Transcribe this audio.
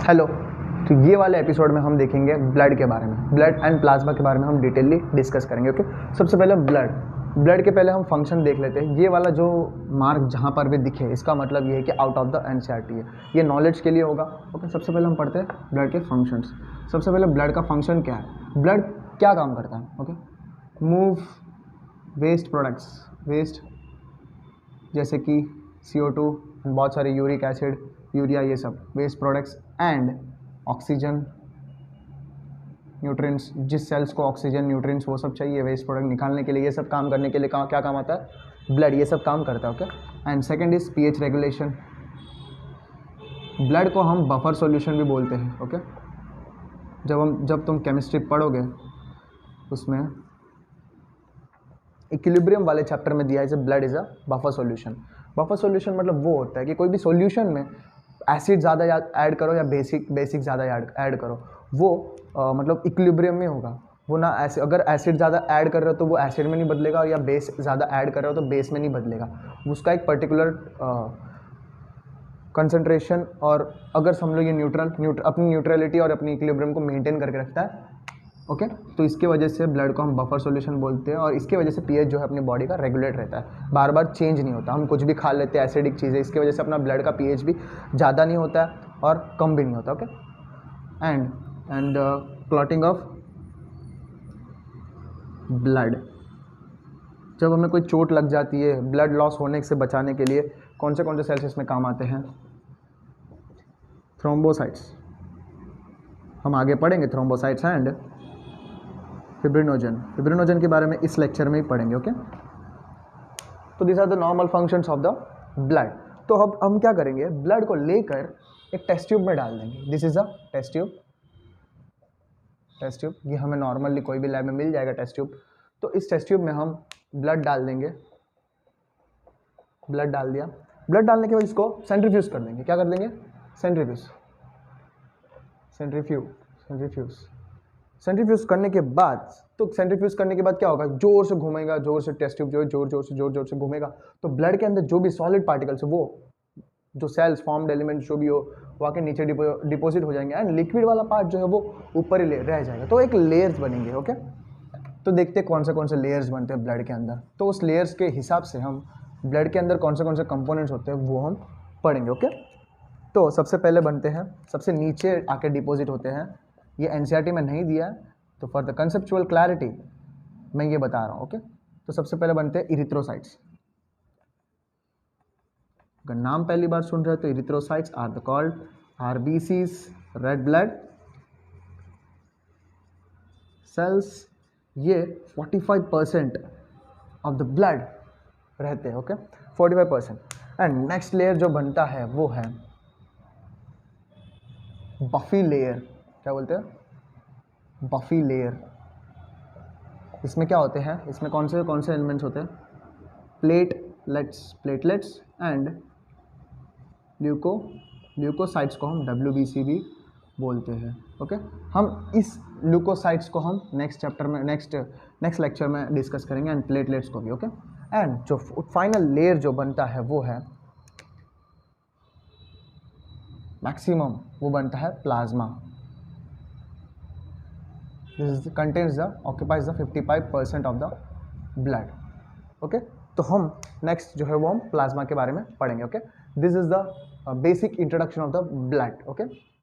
Hello. तो ये वाले एपिसोड में हम देखेंगे ब्लड के बारे में, ब्लड एंड प्लाज्मा के बारे में हम डिटेलली डिस्कस करेंगे। ओके, सबसे पहले ब्लड के पहले हम फंक्शन देख लेते हैं। ये वाला जो मार्क जहाँ पर भी दिखे इसका मतलब ये है कि आउट ऑफ द एनसीईआरटी है, ये नॉलेज के लिए होगा। ओके, सबसे पहले हम पढ़ते हैं ब्लड के फंक्शंस। सबसे पहले ब्लड का फंक्शन क्या है, ब्लड क्या काम करता है। Okay, move waste products, waste जैसे कि CO2, बहुत सारे यूरिक एसिड, यूरिया, ये सब waste products and oxygen, nutrients, जिस सेल्स को ऑक्सीजन, न्यूट्रिएंट्स वो सब चाहिए वेस्ट प्रोडक्ट निकालने के लिए, ये सब काम करने के लिए क्या काम आता है, ब्लड ये सब काम करता है। Okay, and second is pH regulation. Blood को हम बफर सॉल्यूशन भी बोलते हैं। ओके, जब तुम केमिस्ट्री पढ़ोगे उसमें इक्विलिब्रियम वाले चैप्टर में दिया है blood is a buffer solution. Buffer solution मतलब वो होता है कि कोई भी सॉल्यूशन में एसिड ज़्यादा ऐड करो या बेसिक ज़्यादा ऐड करो, वो मतलब इक्विलिब्रियम में होगा। वो ना ऐसे, अगर एसिड ज़्यादा ऐड कर रहे हो तो वो एसिड में नहीं बदलेगा, और या बेस ज़्यादा ऐड कर रहे हो तो बेस में नहीं बदलेगा। उसका एक पर्टिकुलर कंसंट्रेशन, और अगर हम लोग ये अपनी न्यूट्रलिटी और अपनी इक्विलिब्रियम को मेंटेन करके रखता है। ओके, तो इसके वजह से ब्लड को हम बफर सॉल्यूशन बोलते हैं, और इसके वजह से पीएच जो है अपनी बॉडी का रेगुलेट रहता है, बार बार चेंज नहीं होता। हम कुछ भी खा लेते हैं एसिडिक चीज़ें, इसकी वजह से अपना ब्लड का पीएच भी ज़्यादा नहीं होता है और कम भी नहीं होता। Okay, and clotting of blood, जब हमें कोई चोट लग जाती है, ब्लड लॉस होने से बचाने के लिए कौन से सेल्स इसमें काम आते हैं, थ्रोम्बोसाइट्स। हम आगे पढ़ेंगे थ्रोम्बोसाइट्स एंड फिब्रिनोजन के बारे में इस लेक्चर में ही पढ़ेंगे। ओके, तो this are the normal functions of the blood. तो अब हम क्या करेंगे, ब्लड को लेकर एक टेस्ट ट्यूब में डाल देंगे। This is a test tube. ये हमें नॉर्मली कोई भी लैब में मिल जाएगा टेस्ट ट्यूब। तो इस टेस्ट ट्यूब में हम ब्लड डाल देंगे। ब्लड डाल दिया, ब्लड डालने के बाद इसको सेंट्रीफ्यूज कर देंगे। क्या कर देंगे, सेंट्रीफ्यूज करने के बाद, तो सेंट्रीफ्यूज करने के बाद क्या होगा, जोर से घूमेगा, जोर से टेस्ट ट्यूब जो है जोर से घूमेगा, तो ब्लड के अंदर जो भी सॉलिड पार्टिकल्स है, वो जो सेल्स फॉर्म्ड एलिमेंट जो भी हो वहाँ के नीचे डिपोजिट हो जाएंगे, एंड लिक्विड वाला पार्ट जो है वो ऊपर ही रह जाएगा। तो एक लेयर्स बनेंगे। ओके, तो देखते हैं कौन से लेयर्स बनते हैं ब्लड के अंदर। तो उस लेयर्स के हिसाब से हम ब्लड के अंदर कौन से कंपोनेंट्स होते हैं वो हम पढ़ेंगे। ओके, तो सबसे पहले बनते हैं, सबसे नीचे आके डिपॉजिट होते हैं। ये एनसीईआरटी में नहीं दिया है, तो फॉर द कंसेप्चुअल क्लैरिटी मैं ये बता रहा हूँ। ओके, तो सबसे पहले बनते हैं इरिथ्रोसाइट्स। अगर नाम पहली बार सुन रहे हो तो erythrocytes are the called RBCs, red blood cells. ये 45% ऑफ द ब्लड रहते हैं। ओके, 45%। एंड नेक्स्ट लेयर जो बनता है वो है बफी लेयर। क्या बोलते हैं, बफी लेयर। इसमें क्या होते हैं, इसमें कौन से एलिमेंट्स होते हैं, प्लेटलेट्स एंड ल्यूकोसाइट्स को हम WBC भी बोलते हैं। ओके, हम इस ल्यूकोसाइट्स को हम नेक्स्ट चैप्टर में, नेक्स्ट लेक्चर में डिस्कस करेंगे, एंड प्लेटलेट्स को भी। ओके, एंड जो फाइनल लेयर जो बनता है वो है मैक्सिमम, वो बनता है plasma. This occupies the 55% of the blood. Okay, तो हम नेक्स्ट जो है वो हम प्लाज्मा के बारे में पढ़ेंगे। Okay, this is the basic introduction of the blood. Okay.